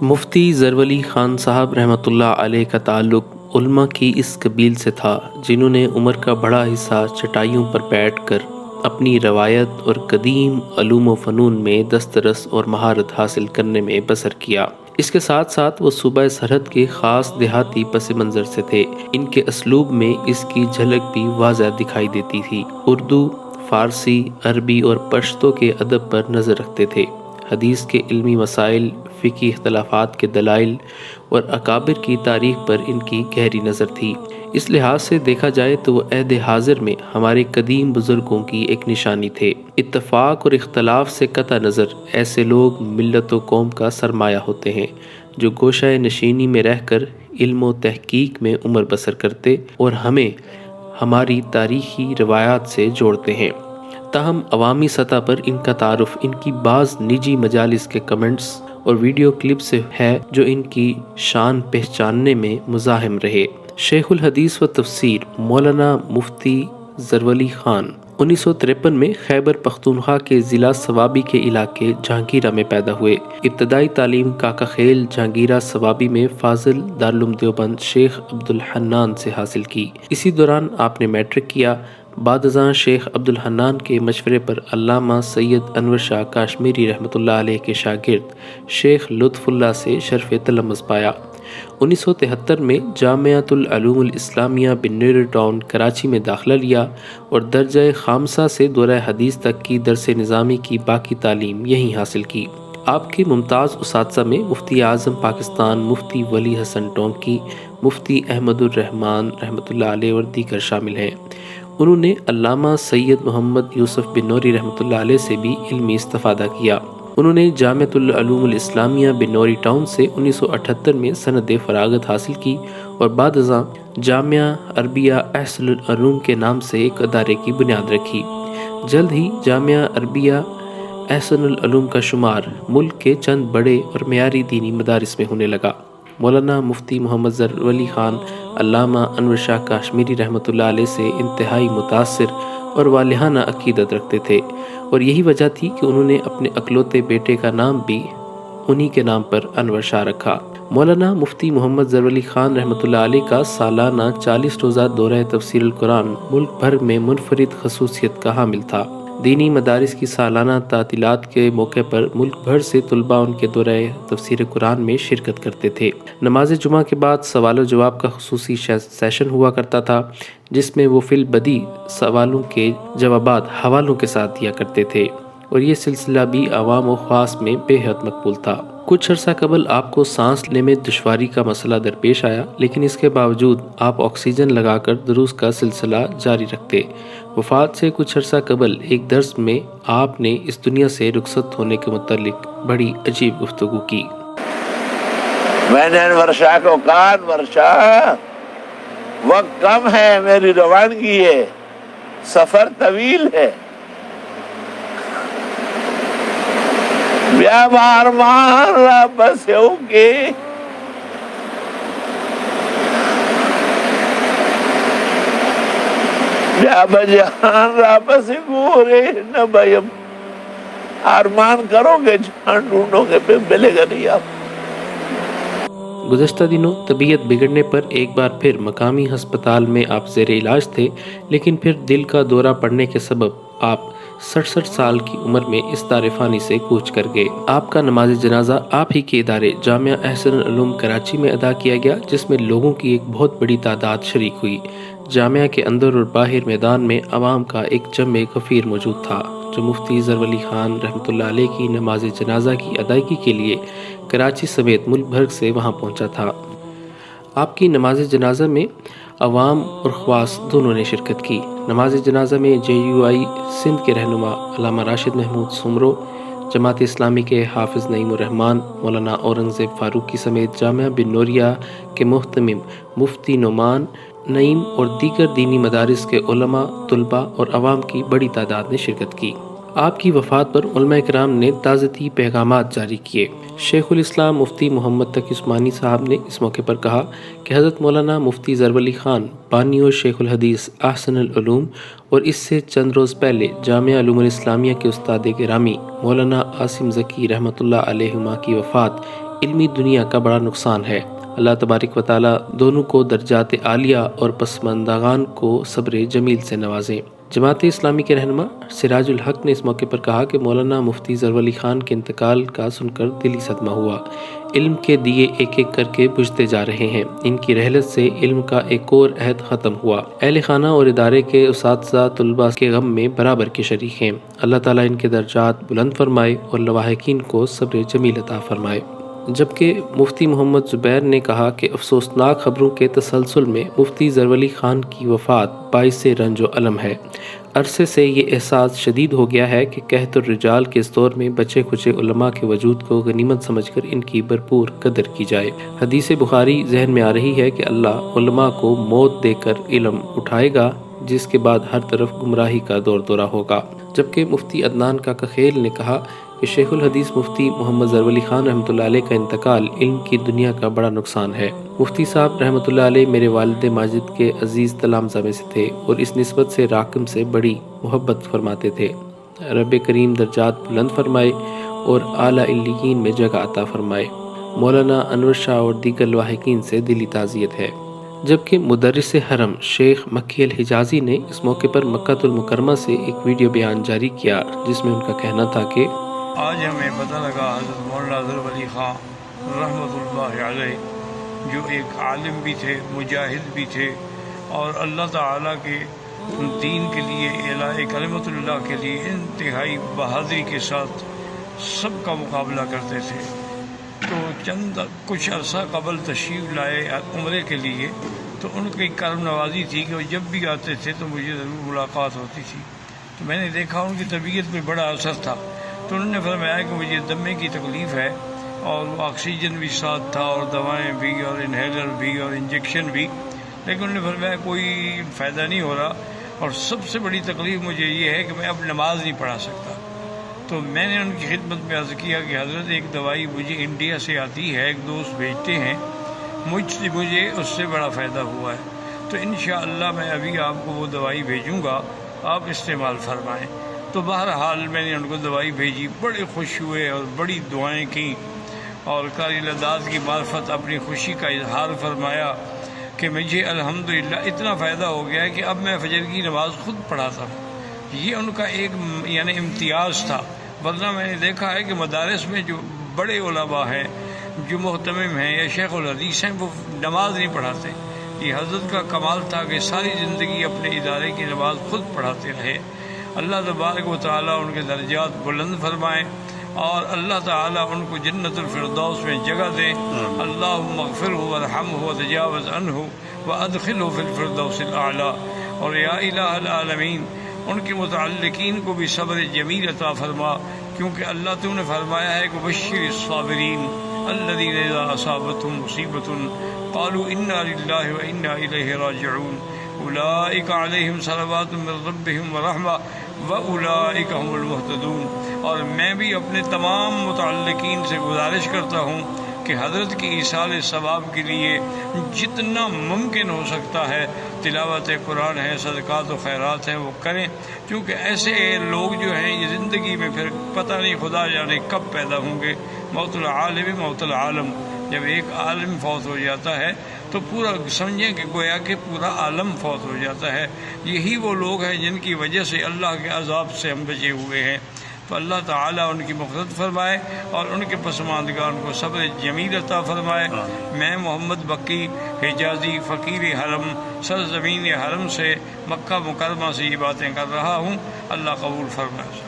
مفتی ظرف خان صاحب رحمۃ اللہ علیہ کا تعلق علماء کی اس قبیل سے تھا جنہوں نے عمر کا بڑا حصہ چٹائیوں پر بیٹھ کر اپنی روایت اور قدیم علوم و فنون میں دسترس اور مہارت حاصل کرنے میں بسر کیا۔ اس کے ساتھ ساتھ وہ صوبہ سرحد کے خاص دیہاتی پس منظر سے تھے۔ ان کے اسلوب میں اس کی جھلک بھی واضح دکھائی دیتی تھی۔ اردو، فارسی، عربی اور پشتو کے ادب پر نظر رکھتے تھے۔ حدیث کے علمی مسائل، فقہی اختلافات کے دلائل اور اکابر کی تاریخ پر ان کی گہری نظر تھی۔ اس لحاظ سے دیکھا جائے تو وہ عہد حاضر میں ہمارے قدیم بزرگوں کی ایک نشانی تھے۔ اتفاق اور اختلاف سے قطع نظر ایسے لوگ ملت و قوم کا سرمایہ ہوتے ہیں جو گوشہ نشینی میں رہ کر علم و تحقیق میں عمر بسر کرتے اور ہمیں ہماری تاریخی روایات سے جوڑتے ہیں۔ تاہم عوامی سطح پر ان کا تعارف ان کی بعض نجی مجالس کے کمنٹس اور ویڈیو کلپ سے ہے جو ان کی شان پہچاننے میں مزاحم رہے۔ شیخ الحدیث و تفسیر مولانا مفتی ظرف خان 1953 میں خیبر پختونخوا کے ضلع صوابی کے علاقے جہانگیرہ میں پیدا ہوئے۔ ابتدائی تعلیم کاکا خیل جہانگیرہ صوابی میں فاضل دارالعلوم دیوبند شیخ عبدالحنان سے حاصل کی۔ اسی دوران آپ نے میٹرک کیا۔ بعد ازاں شیخ عبدالحنان کے مشورے پر علامہ سید انور شاہ کاشمیری رحمۃ اللہ علیہ کے شاگرد شیخ لطف اللہ سے شرف تلمذ پایا۔ 1973 میں جامعۃ العلوم الاسلامیہ بنیر ٹاؤن کراچی میں داخلہ لیا اور درجہ خامسہ سے دورہ حدیث تک کی درس نظامی کی باقی تعلیم یہیں حاصل کی۔ آپ کے ممتاز اساتذہ میں مفتی اعظم پاکستان مفتی ولی حسن ٹونکی، مفتی احمد الرحمان رحمۃ اللہ علیہ اور دیگر شامل ہیں۔ انہوں نے علامہ سید محمد یوسف بنوری رحمۃ اللہ علیہ سے بھی علمی استفادہ کیا۔ انہوں نے جامعۃ العلوم الاسلامیہ بنوری ٹاؤن سے 1978 میں سند فراغت حاصل کی اور بعد ازاں جامعہ عربیہ احسن العلوم کے نام سے ایک ادارے کی بنیاد رکھی۔ جلد ہی جامعہ عربیہ احسن العلوم کا شمار ملک کے چند بڑے اور معیاری دینی مدارس میں ہونے لگا۔ مولانا مفتی محمد ظرف خان علامہ انور شاہ کاشمیری رحمۃ اللہ علیہ سے انتہائی متاثر اور والہانہ عقیدت رکھتے تھے اور یہی وجہ تھی کہ انہوں نے اپنے اکلوتے بیٹے کا نام بھی انہی کے نام پر انور شاہ رکھا۔ مولانا مفتی محمد ظرف خان رحمۃ اللہ علیہ کا سالانہ 40 روزہ دورہ تفسیر القرآن ملک بھر میں منفرد خصوصیت کا حامل تھا۔ دینی مدارس کی سالانہ تعطیلات کے موقع پر ملک بھر سے طلباء ان کے دورہ تفسیر قرآن میں شرکت کرتے تھے۔ نماز جمعہ کے بعد سوال و جواب کا خصوصی سیشن ہوا کرتا تھا جس میں وہ فی البدیہہ سوالوں کے جوابات حوالوں کے ساتھ دیا کرتے تھے اور یہ سلسلہ بھی عوام و خاص میں بے حد مقبول تھا۔ کچھ عرصہ قبل آپ کو سانس لینے میں دشواری کا مسئلہ درپیش آیا لیکن اس کے باوجود آپ آکسیجن لگا کر دروس کا سلسلہ جاری رکھتے۔ وفات سے کچھ عرصہ قبل ایک درس میں آپ نے اس دنیا سے رخصت ہونے کے متعلق بڑی عجیب گفتگو کی۔ میں نے انور شاہ کو کہا، انور شاہ وقت کم ہے، میری روانگی ہے، سفر طویل ہے، بیا بار مان را بس ہو کے بیا بجہان را بس گورے نہ بیم، ارمان کرو گے جہاں ڈھونڈو گے پہ ملے گا نہیں آپ۔ گزشتہ دنوں طبیعت بگڑنے پر ایک بار پھر مقامی ہسپتال میں آپ زیر علاج تھے لیکن پھر دل کا دورہ پڑنے کے سبب آپ 67 سال کی عمر میں اس دار فانی سے کوچ کر گئے۔ آپ کا نماز جنازہ آپ ہی کے ادارے جامعہ احسن العلوم کراچی میں ادا کیا گیا جس میں لوگوں کی ایک بہت بڑی تعداد شریک ہوئی۔ جامعہ کے اندر اور باہر میدان میں عوام کا ایک جمع غفیر موجود تھا جو مفتی ظرف خان رحمۃ اللہ علیہ کی نماز جنازہ کی ادائیگی کے لیے کراچی سمیت ملک بھر سے وہاں پہنچا تھا۔ آپ کی نماز جنازہ میں عوام اور خواص دونوں نے شرکت کی۔ نماز جنازہ میں JUI سندھ کے رہنما علامہ راشد محمود سمرو، جماعت اسلامی کے حافظ نعیم الرحمان، مولانا اورنگزیب فاروقی سمیت جامعہ بنوریہ کے محتمم مفتی نعمان نعیم اور دیگر دینی مدارس کے علماء، طلباء اور عوام کی بڑی تعداد نے شرکت کی۔ آپ کی وفات پر علماء کرام نے تعزیتی پیغامات جاری کیے۔ شیخ الاسلام مفتی محمد تقی عثمانی صاحب نے اس موقع پر کہا کہ حضرت مولانا مفتی ظرف خان بانی و شیخ الحدیث احسن العلوم اور اس سے چند روز پہلے جامعہ علوم الاسلامیہ کے استاد گرامی مولانا عاصم ذکی رحمۃ اللہ علیہما کی وفات علمی دنیا کا بڑا نقصان ہے۔ اللہ تبارک و تعالیٰ دونوں کو درجات عالیہ اور پسماندگان کو صبر جمیل سے نوازیں۔ جماعت اسلامی کے رہنما سراج الحق نے اس موقع پر کہا کہ مولانا مفتی ظفر علی خان کے انتقال کا سن کر دلی صدمہ ہوا۔ علم کے دیے ایک ایک کر کے بجھتے جا رہے ہیں۔ ان کی رحلت سے علم کا ایک اور عہد ختم ہوا۔ اہل خانہ اور ادارے کے اساتذہ طلباء کے غم میں برابر کے شریک ہیں۔ اللہ تعالیٰ ان کے درجات بلند فرمائے اور لواحقین کو صبر جمیل عطا فرمائے۔ جبکہ مفتی محمد زبیر نے کہا کہ افسوسناک خبروں کے تسلسل میں مفتی ظفر علی خان کی وفات باعث رنج و الم ہے۔ عرصے سے یہ احساس شدید ہو گیا ہے کہ قحط الرجال کے اس دور میں بچے کھچے علماء کے وجود کو غنیمت سمجھ کر ان کی بھرپور قدر کی جائے۔ حدیث بخاری ذہن میں آ رہی ہے کہ اللہ علماء کو موت دے کر علم اٹھائے گا، جس کے بعد ہر طرف گمراہی کا دور دورہ ہوگا۔ جبکہ مفتی عدنان کاکا خیل نے کہا کہ شیخ الحدیث مفتی محمد ظفر علی خان رحمۃ اللہ علیہ کا انتقال علم کی دنیا کا بڑا نقصان ہے۔ مفتی صاحب رحمۃ اللہ علیہ میرے والد ماجد کے عزیز تلامذہ میں سے تھے اور اس نسبت سے راکم سے بڑی محبت فرماتے تھے۔ رب کریم درجات بلند فرمائے اور اعلیٰ علیین میں جگہ عطا فرمائے۔ مولانا انور شاہ اور دیگر لواحقین سے دلی تعزیت ہے۔ جبکہ مدرس حرم شیخ مکی الحجازی نے اس موقع پر مکہ المکرمہ سے ایک ویڈیو بیان جاری کیا، جس میں ان کا کہنا تھا کہ آج ہمیں پتہ لگا حضرت مولانا ظفر علی خان رحمۃ اللہ علیہ جو ایک عالم بھی تھے، مجاہد بھی تھے، اور اللہ تعالیٰ کے دین کے لیے، اعلاء کلمت اللہ کے لیے انتہائی بہادری کے ساتھ سب کا مقابلہ کرتے تھے۔ تو کچھ عرصہ قبل تشریف لائے عمرے کے لیے، تو ان کی کرم نوازی تھی کہ وہ جب بھی آتے تھے تو مجھے ضرور ملاقات ہوتی تھی۔ تو میں نے دیکھا ان کی طبیعت پہ بڑا اثر تھا۔ تو انہوں نے فرمایا کہ مجھے دمے کی تکلیف ہے، اور وہ آکسیجن بھی ساتھ تھا اور دوائیں بھی اور انہیلر بھی اور انجیکشن بھی، لیکن انہوں نے فرمایا کوئی فائدہ نہیں ہو رہا، اور سب سے بڑی تکلیف مجھے یہ ہے کہ میں اب نماز نہیں پڑھا سکتا۔ تو میں نے ان کی خدمت میں عرض کیا کہ حضرت ایک دوائی مجھے انڈیا سے آتی ہے، ایک دوست بھیجتے ہیں، مجھے اس سے بڑا فائدہ ہوا ہے، تو انشاءاللہ میں ابھی آپ کو وہ دوائی بھیجوں گا، آپ استعمال فرمائیں۔ تو بہرحال میں نے ان کو دوائی بھیجی، بڑے خوش ہوئے اور بڑی دعائیں کیں، اور قاری لداد کی معرفت اپنی خوشی کا اظہار فرمایا کہ مجھے الحمدللہ اتنا فائدہ ہو گیا ہے کہ اب میں فجر کی نماز خود پڑھاتا ہوں۔ یہ ان کا ایک یعنی امتیاز تھا، ورنہ میں نے دیکھا ہے کہ مدارس میں جو بڑے علماء ہیں، جو محتمم ہیں یا شیخ الحدیث ہیں، وہ نماز نہیں پڑھاتے۔ یہ حضرت کا کمال تھا کہ ساری زندگی اپنے ادارے کی نماز خود پڑھاتے رہے۔ اللہ تبارک و تعالیٰ ان کے درجات بلند فرمائیں، اور اللہ تعالیٰ ان کو جنت الفردوس میں جگہ دیں۔ اللہم اغفرہ وارحمہ وتجاوز عنہ وادخلہ فی الفردوس الاعلیٰ۔ اور یا الہ العالمین ان کے متعلقین کو بھی صبر جمیل عطا فرما، کیونکہ اللہ تو نے فرمایا ہے کہ بشر الصابرین الذین اذا اصابتهم مصیبۃ قالوا انا للہ وانا الیہ راجعون اولئک علیہم صلوات من ربہم ورحمہ واولئک هم المہتدون۔ اور میں بھی اپنے تمام متعلقین سے گزارش کرتا ہوں کہ حضرت کی ایصال ثواب کے لیے جتنا ممکن ہو سکتا ہے تلاوت قرآن ہے، صدقات و خیرات ہیں، وہ کریں، کیونکہ ایسے لوگ جو ہیں یہ زندگی میں پھر پتہ نہیں خدا جانے کب پیدا ہوں گے۔ موت العالم موت العالم، جب ایک عالم فوت ہو جاتا ہے تو پورا سمجھیں کہ گویا کہ پورا عالم فوت ہو جاتا ہے۔ یہی وہ لوگ ہیں جن کی وجہ سے اللہ کے عذاب سے ہم بچے ہوئے ہیں۔ تو اللہ تعالیٰ ان کی مغفرت فرمائے اور ان کے پسماندگان کو صبر جمیل عطا فرمائے۔ میں محمد بکی حجازی فقیر حرم سرزمین حرم سے مکہ مکرمہ سے یہ باتیں کر رہا ہوں، اللہ قبول فرمائے۔